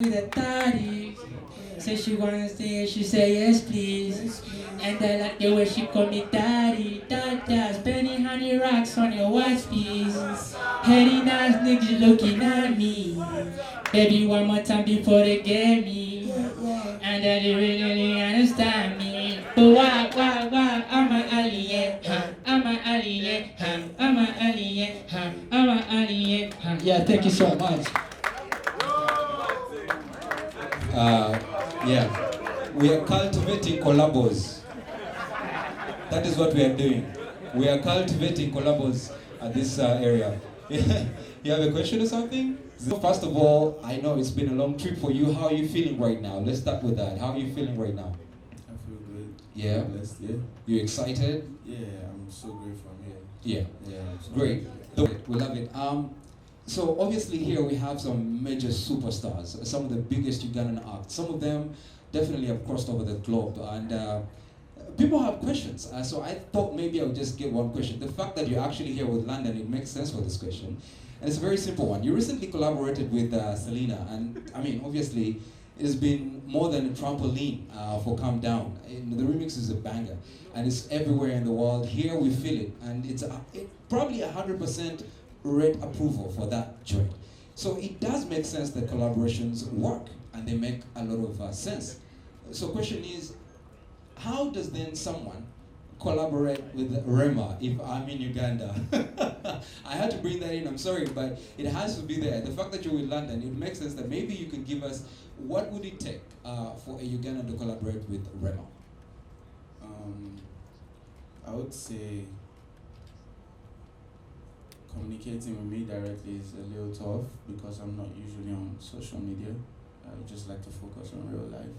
with a thotty. Say she wanna stay, she say yes please. And I like the way she call me daddy. Dada, spending honey rocks on your watch please. Heady nice niggas looking at me. Baby, one more time before they get me. And that they really understand me. But why, I'm an alien, huh? I'm an alien, huh? I'm an alien, huh? I'm an alien, huh? Yeah, thank you so much. Uh, yeah, we are cultivating collabos. That is what we are doing. We are cultivating collabos at this area. You have a question or something? First of all, I know it's been a long trip for you. How are you feeling right now? Let's start with that. How are you feeling right now? I feel good. Yeah? Blessed, yeah. You excited? Yeah, I'm so grateful I'm here. Yeah. Yeah, I'm so Great. grateful. We love it. So obviously here we have some major superstars, some of the biggest Ugandan acts. Some of them definitely have crossed over the globe, and people have questions. So I thought maybe I would just get one question. The fact that you're actually here with London, it makes sense for this question. And it's a very simple one. You recently collaborated with Selena, and I mean, obviously, it has been more than a trampoline for Calm Down. The remix is a banger, and it's everywhere in the world. Here we feel it, and it's probably 100% red approval for that joint. So it does make sense that collaborations work, and they make a lot of sense. So question is, how does then someone collaborate with Rema if I'm in Uganda? I had to bring that in, I'm sorry, but it has to be there. The fact that you're in London, it makes sense that maybe you can give us what would it take for a Ugandan to collaborate with Rema? I would say communicating with me directly is a little tough because I'm not usually on social media. I just like to focus on real life.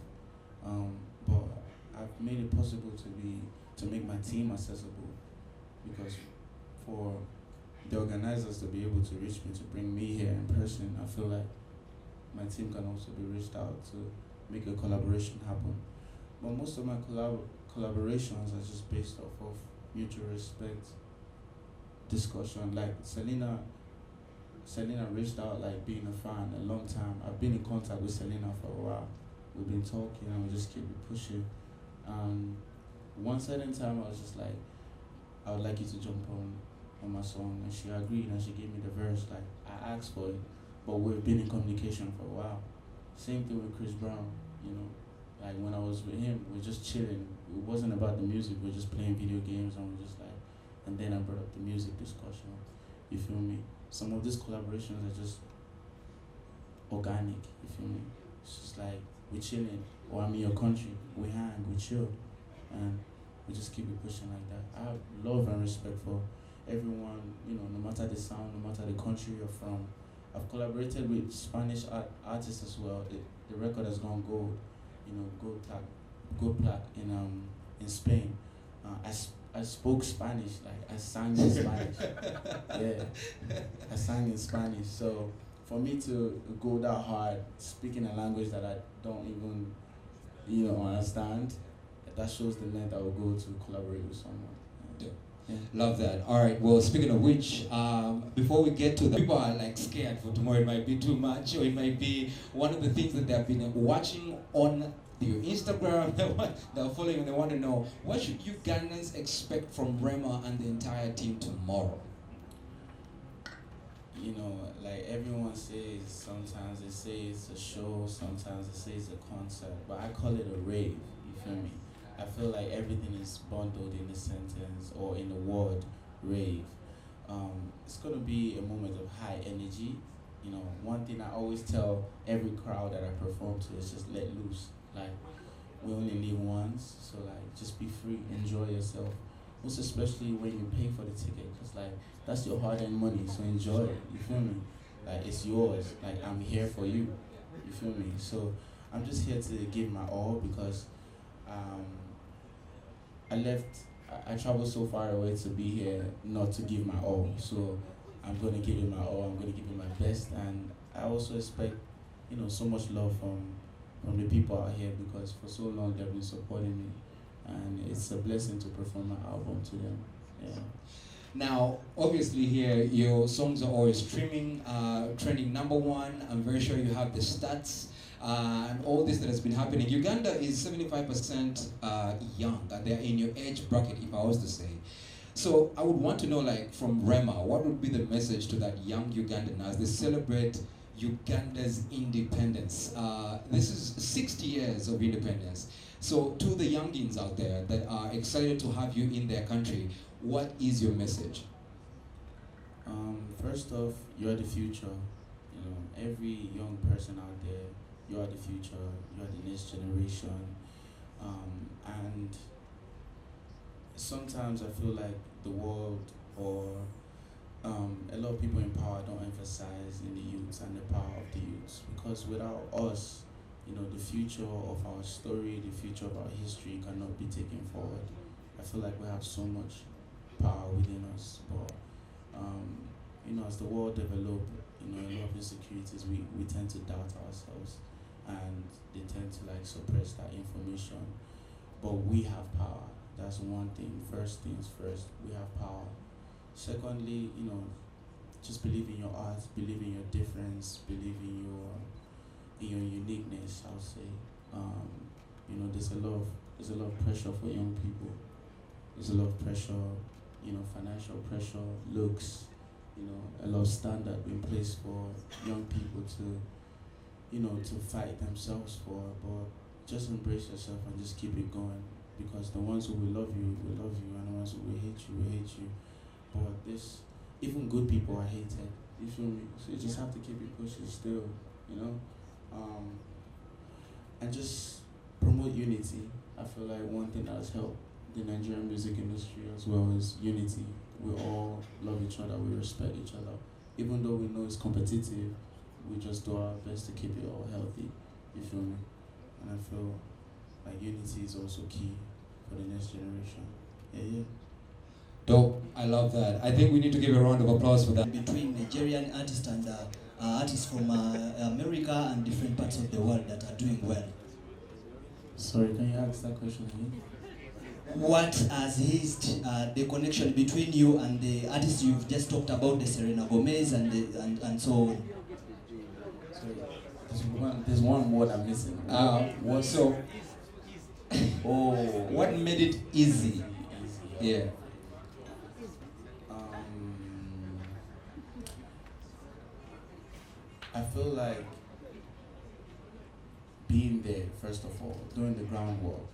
But I've made it possible to make my team accessible because for the organizers to be able to reach me, to bring me here in person, I feel like my team can also be reached out to make a collaboration happen. But most of my collaborations are just based off of mutual respect, discussion. Like Selena reached out like being a fan a long time. I've been in contact with Selena for a while. We've been talking and we just keep it pushing. One certain time I was just like, I would like you to jump on my song, and she agreed and she gave me the verse. Like I asked for it, but we've been in communication for a while. Same thing with Chris Brown, you know. Like when I was with him, we're just chilling. It wasn't about the music, we're just playing video games and we're just like, and then I brought up the music discussion. You feel me? Some of these collaborations are just organic, you feel me? It's just like we're chilling, or I'm in your country, we hang, we chill, and we just keep it pushing like that. I have love and respect for everyone, you know, no matter the sound, no matter the country you're from. I've collaborated with Spanish artists as well. The record has gone gold, you know, gold plaque in Spain. I spoke Spanish, like I sang in Spanish. Yeah, I sang in Spanish. So for me to go that hard, speaking a language that I don't even, you know, understand, that shows the length I will go to collaborate with someone. Yeah. Love that. All right. Well, speaking of which, before we get to the people are like scared for tomorrow. It might be too much, or it might be one of the things that they've been watching on your Instagram. They're following and they want to know what should Ugandans expect from Rema and the entire team tomorrow. You know, like everyone says, sometimes they say it's a show, sometimes they say it's a concert, but I call it a rave. You feel me? I feel like everything is bundled in the sentence or in the word rave. It's gonna be a moment of high energy. You know, one thing I always tell every crowd that I perform to is just let loose. Like, we only live once, so like just be free, enjoy yourself. Most especially when you pay for the ticket, cause like that's your hard-earned money, so enjoy it. You feel me? Like it's yours. Like I'm here for you. You feel me? So I'm just here to give my all because I traveled so far away to be here, not to give my all. So I'm gonna give it my all. I'm gonna give it my best, and I also expect, you know, so much love from the people out here because for so long they've been supporting me, and it's a blessing to perform my album to them. Yeah. Now, obviously here, your songs are always streaming, trending number one. I'm very sure you have the stats. and all this that has been happening. Uganda is 75% young, and they're in your age bracket, if I was to say. So I would want to know, like, from Rema, what would be the message to that young Ugandan as they celebrate Uganda's independence? This is 60 years of independence. So to the youngins out there that are excited to have you in their country, what is your message? First off, you're the future. You know, every young person out there, you are the future. You are the next generation. And sometimes I feel like the world or a lot of people in power don't emphasize in the youth and the power of the youth, because without us, you know, the future of our story, the future of our history cannot be taken forward. I feel like we have so much power within us, but you know, as the world develop, you know, a lot of insecurities, we tend to doubt ourselves, and they tend to like suppress that information. But we have power. That's one thing. First things first, we have power. Secondly, you know, just believe in your art, believe in your difference, believe in your uniqueness. I'll say, you know, there's a lot of pressure for young people. There's a lot of pressure, you know, financial pressure, looks, you know, a lot of standard being placed for young people to, you know, to fight themselves for. But just embrace yourself and just keep it going, because the ones who will love you, and the ones who will hate you. But even good people are hated. You feel me? So you just have to keep it pushing still, you know, and just promote unity. I feel like one thing that has helped the Nigerian music industry as well is unity. We all love each other, we respect each other. Even though we know it's competitive, we just do our best to keep it all healthy. You feel me? And I feel like unity is also key for the next generation. Yeah. Dope. I love that. I think we need to give a round of applause for that. Between Nigerian artists and artists from America and different parts of the world that are doing well. Sorry, can you ask that question again? What has eased the connection between you and the artists you've just talked about, the Selena Gomez and so on? Sorry, there's one word I'm missing. What so? Oh, what made it easy? Yeah. I feel like being there, first of all, doing the groundwork,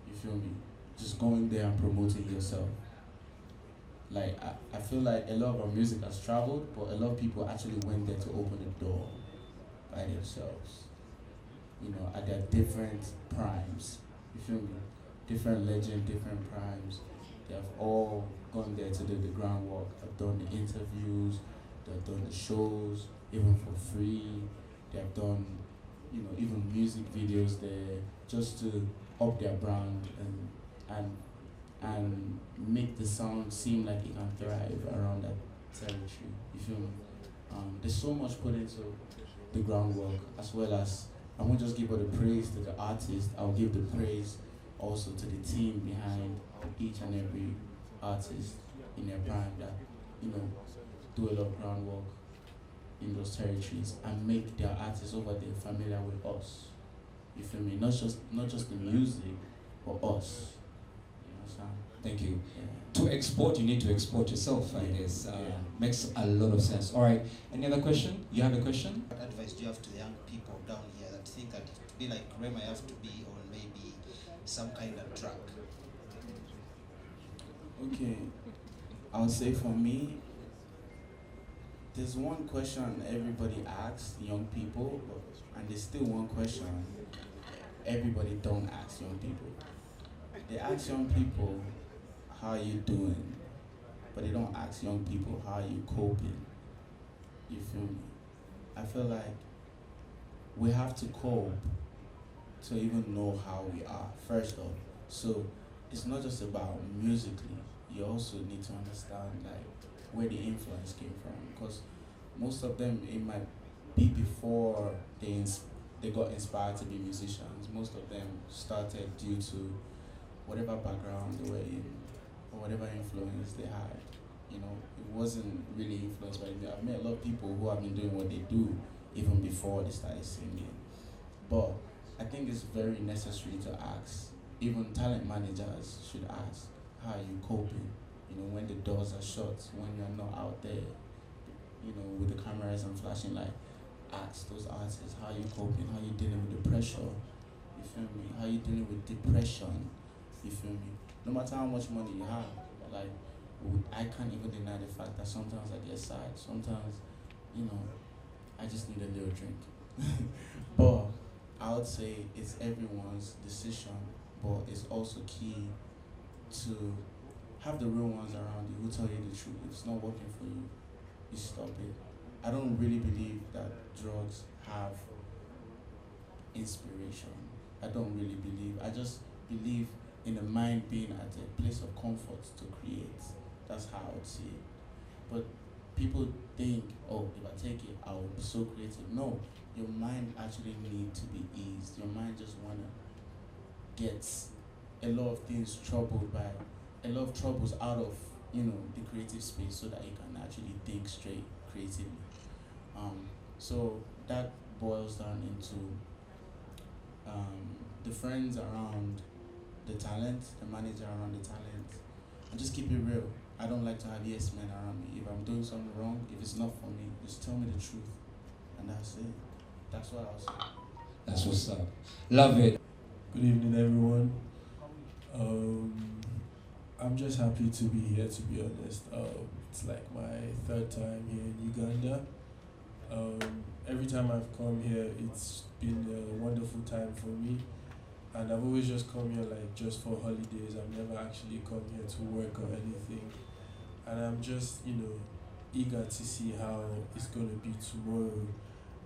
you feel me? Just going there and promoting yourself. Like, I feel like a lot of our music has traveled, but a lot of people actually went there to open the door by themselves. You know, at their different primes, you feel me? Different legend, different primes. They have all gone there to do the groundwork. They've done the interviews, they've done the shows, even for free. They've done, you know, even music videos there just to up their brand and make the sound seem like it can thrive around that territory. You feel me? There's so much put into the groundwork, as well as I won't just give all the praise to the artist. I'll give the praise also to the team behind each and every artist in their prime that, you know, do a lot of groundwork in those territories and make their artists over there familiar with us. You feel me? Not just the music, but us. You understand? Thank you. Yeah. To export, you need to export yourself, I guess. Makes a lot of sense. All right. Any other question? You have a question? What advice do you have to the young people down here that think that to be like Rema, you have to be on maybe some kind of track? Okay. I'll say for me, there's one question everybody asks young people, and there's still one question everybody don't ask young people. They ask young people, how are you doing? But they don't ask young people, how are you coping? You feel me? I feel like we have to cope to even know how we are, first off. So it's not just about musically. You also need to understand like where the influence came from, because most of them, it might be before they got inspired to be musicians. Most of them started due to whatever background they were in or whatever influence they had. You know, it wasn't really influenced by me. I've met a lot of people who have been doing what they do even before they started singing. But I think it's very necessary to ask. Even talent managers should ask, how are you coping? You know, when the doors are shut, when you're not out there, you know, with the cameras and flashing light. Ask those artists, how are you coping? How are you dealing with the pressure? You feel me? How are you dealing with depression? You feel me? No matter how much money you have, like, I can't even deny the fact that sometimes I get sad. Sometimes, you know, I just need a little drink. But I would say it's everyone's decision, but it's also key to have the real ones around you who tell you the truth. If it's not working for you, you stop it. I don't really believe that drugs have inspiration. I don't really believe. I just believe in the mind being at a place of comfort to create. That's how I would see it. But people think, oh, if I take it, I will be so creative. No, your mind actually needs to be eased. Your mind just wanna get a lot of things troubled by, a lot of troubles out of, you know, the creative space so that you can actually think straight creatively. So that boils down into the friends around the talent, the manager around the talent, and just keep it real. I don't like to have yes men around me. If I'm doing something wrong, if it's not for me, just tell me the truth, and that's it. That's what I'll say. That's what's up. Love it. Good evening, everyone. I'm just happy to be here, to be honest. It's like my third time here in Uganda. Every time I've come here, it's been a wonderful time for me. And I've always just come here like just for holidays. I've never actually come here to work or anything. And I'm just, eager to see how it's going to be tomorrow.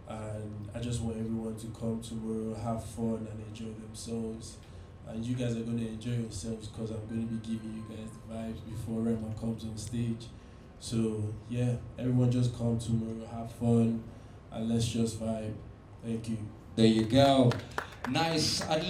And I just want everyone to come tomorrow, have fun and enjoy themselves. And you guys are going to enjoy yourselves because I'm going to be giving you guys the vibes before Rema comes on stage. So yeah, everyone just come tomorrow, have fun, and let's just vibe. Thank you. There you go. Nice. At least